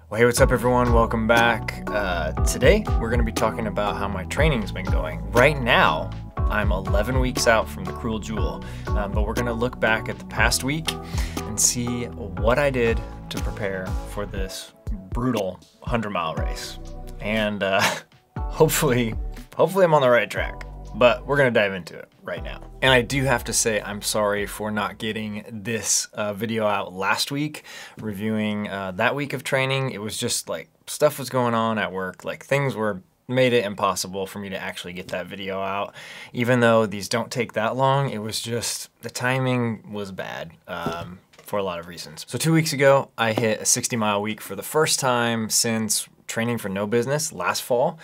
Well, hey, what's up everyone? Welcome back. Today we're going to be talking about how my training's been going. Right now, I'm 11 weeks out from the Cruel Jewel, but we're going to look back at the past week and see what I did to prepare for this brutal 100-mile race. And hopefully I'm on the right track, but we're going to dive into it right now. And I do have to say I'm sorry for not getting this video out last week, reviewing that week of training. It was just like stuff was going on at work, like things made it impossible for me to actually get that video out. Even though these don't take that long, it was just, the timing was bad for a lot of reasons. So 2 weeks ago, I hit a 60-mile week for the first time since training for no business last fall.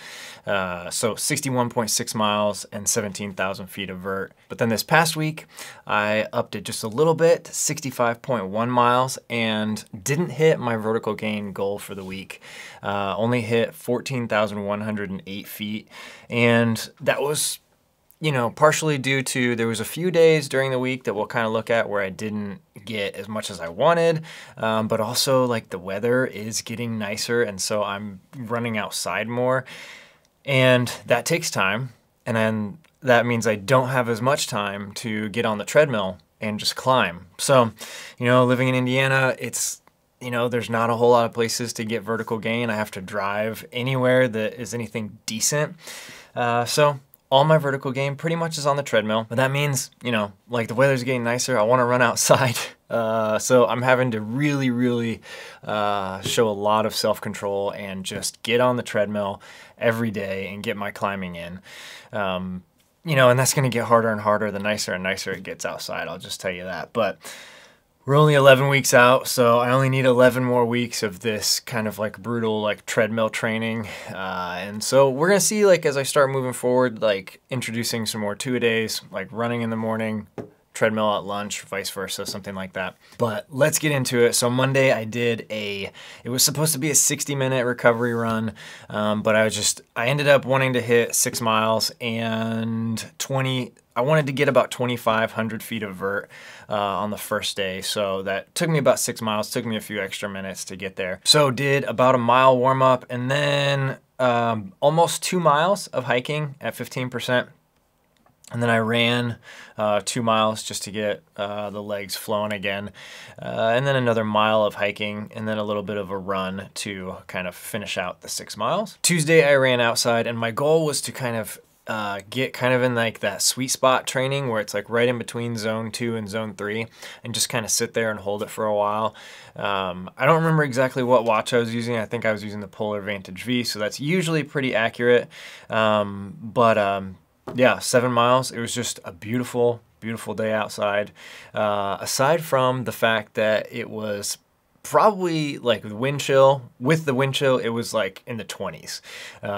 So 61.6 miles and 17,000 feet of vert. But then this past week, I upped it just a little bit, 65.1 miles, and didn't hit my vertical gain goal for the week. Only hit 14,108 feet. And that was, partially due to, there was a few days during the week that we'll kind of look at where I didn't get as much as I wanted, but also like the weather is getting nicer, and so I'm running outside more, and that takes time, and then that means I don't have as much time to get on the treadmill and just climb. So, living in Indiana, it's, there's not a whole lot of places to get vertical gain. I have to drive anywhere that is anything decent. So all my vertical gain pretty much is on the treadmill, but that means, like the weather's getting nicer, I want to run outside. So I'm having to really show a lot of self-control and just get on the treadmill every day and get my climbing in. And that's going to get harder and harder the nicer and nicer it gets outside, I'll just tell you that. But we're only 11 weeks out, so I only need 11 more weeks of this kind of like brutal like treadmill training. And so we're gonna see, like, as I start moving forward, like introducing some more two-a-days, like running in the morning, treadmill at lunch, vice versa, something like that. But let's get into it. So Monday I did it was supposed to be a 60-minute recovery run, but I ended up wanting to hit 6 miles and I wanted to get about 2,500 feet of vert on the first day. So that took me about 6 miles, took me a few extra minutes to get there. So did about a mile warm up and then almost 2 miles of hiking at 15%. And then I ran 2 miles just to get the legs flowing again. And then another mile of hiking and then a little bit of a run to kind of finish out the 6 miles. Tuesday I ran outside, and my goal was to kind of get kind of in like that sweet spot training where it's like right in between zone 2 and zone 3 and just kind of sit there and hold it for a while. I don't remember exactly what watch I was using. I think I was using the Polar Vantage V, so that's usually pretty accurate. Yeah, 7 miles. It was just a beautiful day outside. Aside from the fact that it was probably like with the wind chill, it was like in the 20s.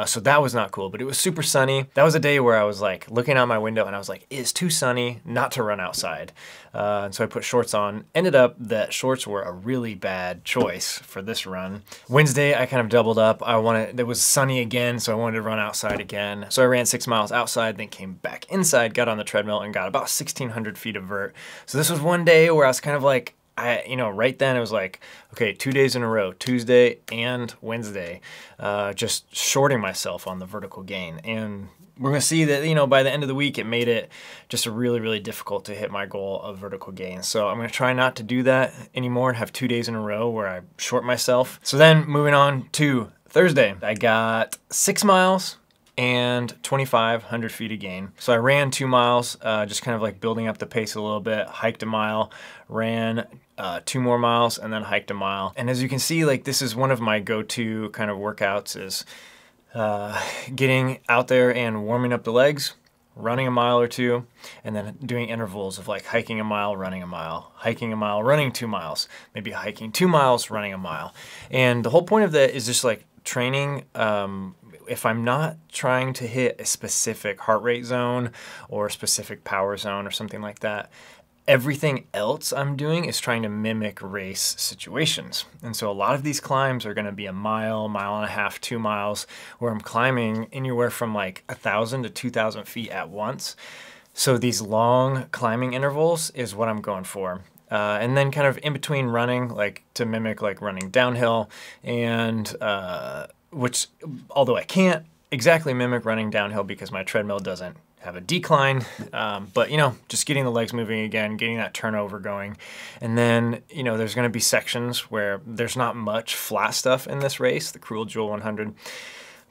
So that was not cool, but it was super sunny. That was a day where I was like looking out my window and I was like, it's too sunny not to run outside. And so I put shorts on. Ended up that shorts were a really bad choice for this run. Wednesday, I kind of doubled up. It was sunny again, so I wanted to run outside again. So I ran 6 miles outside, then came back inside, got on the treadmill and got about 1,600 feet of vert. So this was one day where I was kind of like, right then it was like, okay, 2 days in a row, Tuesday and Wednesday, just shorting myself on the vertical gain. And we're gonna see that, by the end of the week, it made it just really difficult to hit my goal of vertical gain. So I'm gonna try not to do that anymore and have 2 days in a row where I short myself. So then moving on to Thursday, I got 6 miles and 2,500 feet of gain. So I ran 2 miles, just kind of like building up the pace a little bit, hiked a mile, ran 2 more miles, and then hiked a mile. And as you can see, like this is one of my go-to kind of workouts is getting out there and warming up the legs, running a mile or two, and then doing intervals of like hiking a mile, running a mile, hiking a mile, running 2 miles, maybe hiking 2 miles, running a mile. And the whole point of that is just like training, if I'm not trying to hit a specific heart rate zone or a specific power zone or something like that, everything else I'm doing is trying to mimic race situations. And so a lot of these climbs are going to be a mile, mile and a half, 2 miles, where I'm climbing anywhere from like 1,000 to 2,000 feet at once. So these long climbing intervals is what I'm going for. and then kind of in between running, like to mimic like running downhill, and which, although I can't exactly mimic running downhill because my treadmill doesn't have a decline, but you know, just getting the legs moving again, getting that turnover going. And then, you know, there's going to be sections where there's not much flat stuff in this race, the Cruel Jewel 100,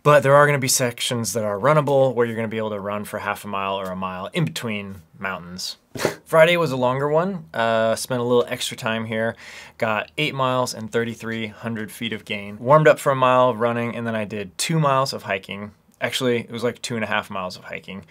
but there are going to be sections that are runnable where you're going to be able to run for half a mile or a mile in between mountains. Friday was a longer one. Spent a little extra time here. Got 8 miles and 3,300 feet of gain. Warmed up for a mile of running, and then I did 2 miles of hiking. Actually, it was like 2.5 miles of hiking.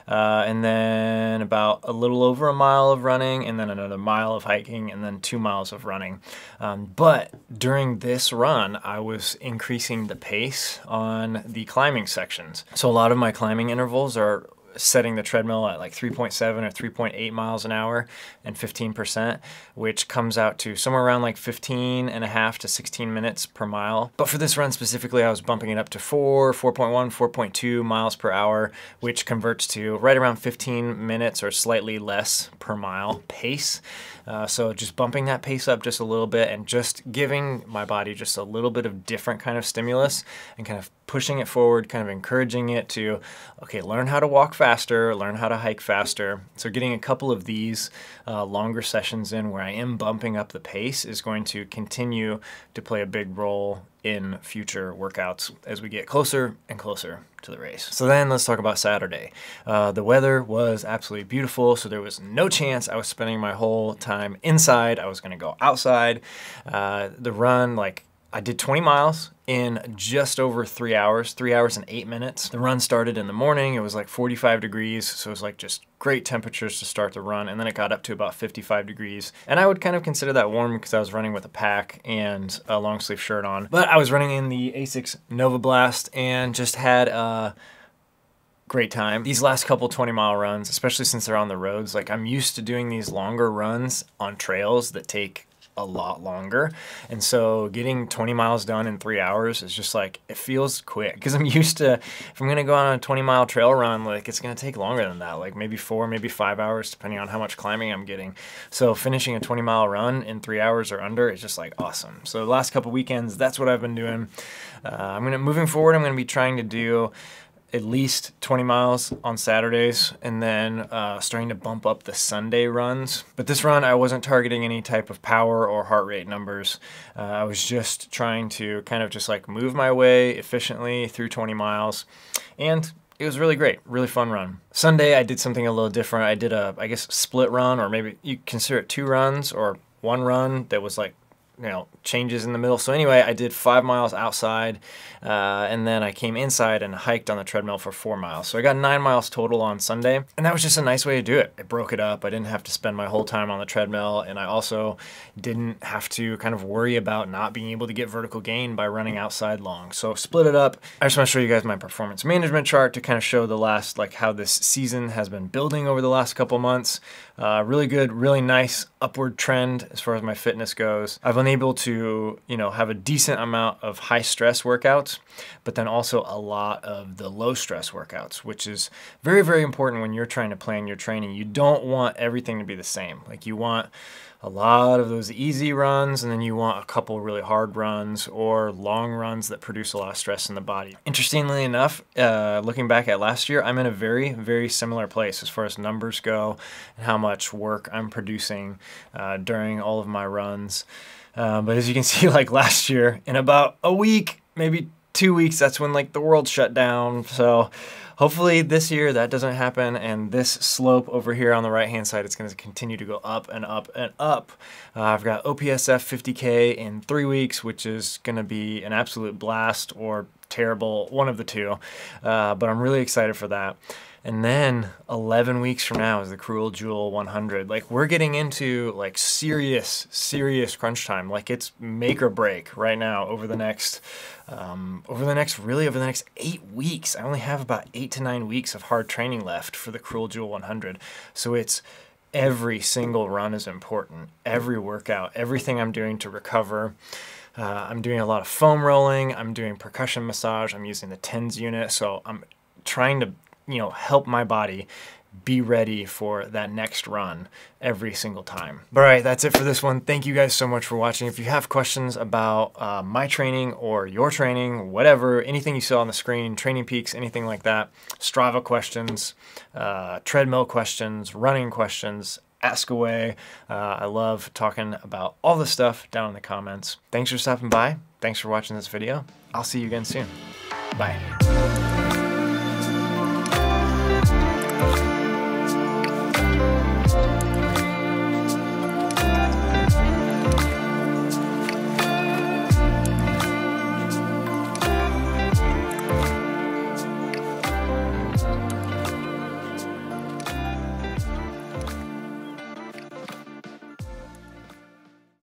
And then about a little over a mile of running, and then another mile of hiking, and then 2 miles of running. But during this run, I was increasing the pace on the climbing sections. So a lot of my climbing intervals are setting the treadmill at like 3.7 or 3.8 miles an hour and 15%, which comes out to somewhere around like 15.5 to 16 minutes per mile. But for this run specifically, I was bumping it up to 4.1, 4.2 miles per hour, which converts to right around 15 minutes or slightly less per mile pace. So just bumping that pace up just a little bit and just giving my body just a little bit of different kind of stimulus and kind of pushing it forward, kind of encouraging it to, okay, learn how to walk faster, learn how to hike faster. So getting a couple of these longer sessions in where I am bumping up the pace is going to continue to play a big role in future workouts as we get closer and closer to the race. So then let's talk about Saturday. The weather was absolutely beautiful, so there was no chance I was spending my whole time inside. I was gonna go outside. The run, like, I did 20 miles in just over 3 hours, 3 hours and 8 minutes. The run started in the morning. It was like 45 degrees. So it was like just great temperatures to start the run. And then it got up to about 55 degrees. And I would kind of consider that warm because I was running with a pack and a long sleeve shirt on. But I was running in the Asics Nova Blast and just had a great time. These last couple 20-mile runs, especially since they're on the roads, like I'm used to doing these longer runs on trails that take a lot longer, and so getting 20 miles done in 3 hours is just like, it feels quick because I'm used to, if I'm gonna go on a 20-mile trail run, like it's gonna take longer than that, like maybe 4, maybe 5 hours depending on how much climbing I'm getting. So finishing a 20-mile run in 3 hours or under is just like awesome. So the last couple weekends, that's what I've been doing. Moving forward, I'm gonna be trying to do at least 20 miles on Saturdays, and then starting to bump up the Sunday runs. But this run, I wasn't targeting any type of power or heart rate numbers. I was just trying to kind of just like move my way efficiently through 20 miles. And it was really great, really fun run. Sunday, I did something a little different. I did a, I guess, split run, or maybe you consider it 2 runs or 1 run that was like, you know, changes in the middle. So anyway, I did 5 miles outside, and then I came inside and hiked on the treadmill for 4 miles. So I got 9 miles total on Sunday, and that was just a nice way to do it. It broke it up. I didn't have to spend my whole time on the treadmill, and I also didn't have to kind of worry about not being able to get vertical gain by running outside long. So split it up. I just want to show you guys my performance management chart to kind of show the last, like how this season has been building over the last couple months. Really good, really nice upward trend as far as my fitness goes. I've been able to, you know, have a decent amount of high stress workouts, but then also a lot of the low stress workouts, which is very, very important when you're trying to plan your training. You don't want everything to be the same. Like you want a lot of those easy runs, and then you want a couple really hard runs or long runs that produce a lot of stress in the body. Interestingly enough, looking back at last year, I'm in a very, very similar place as far as numbers go and how much work I'm producing during all of my runs. But as you can see, like last year, in about a week, maybe 2 weeks, that's when like the world shut down. So hopefully this year that doesn't happen, and this slope over here on the right hand side is going to continue to go up and up and up. I've got OPSF 50K in 3 weeks, which is going to be an absolute blast or terrible, one of the two, but I'm really excited for that. And then 11 weeks from now is the Cruel Jewel 100. Like we're getting into like serious crunch time. Like it's make or break right now over the next 8 weeks. I only have about 8 to 9 weeks of hard training left for the Cruel Jewel 100. So it's every single run is important. Every workout, everything I'm doing to recover. I'm doing a lot of foam rolling. I'm doing percussion massage. I'm using the TENS unit. So I'm trying to, you know, help my body be ready for that next run every single time. All right, that's it for this one. Thank you guys so much for watching. If you have questions about my training or your training, whatever, anything you saw on the screen, training peaks, anything like that, Strava questions, treadmill questions, running questions, ask away. I love talking about all this stuff down in the comments. Thanks for stopping by. Thanks for watching this video. I'll see you again soon. Bye.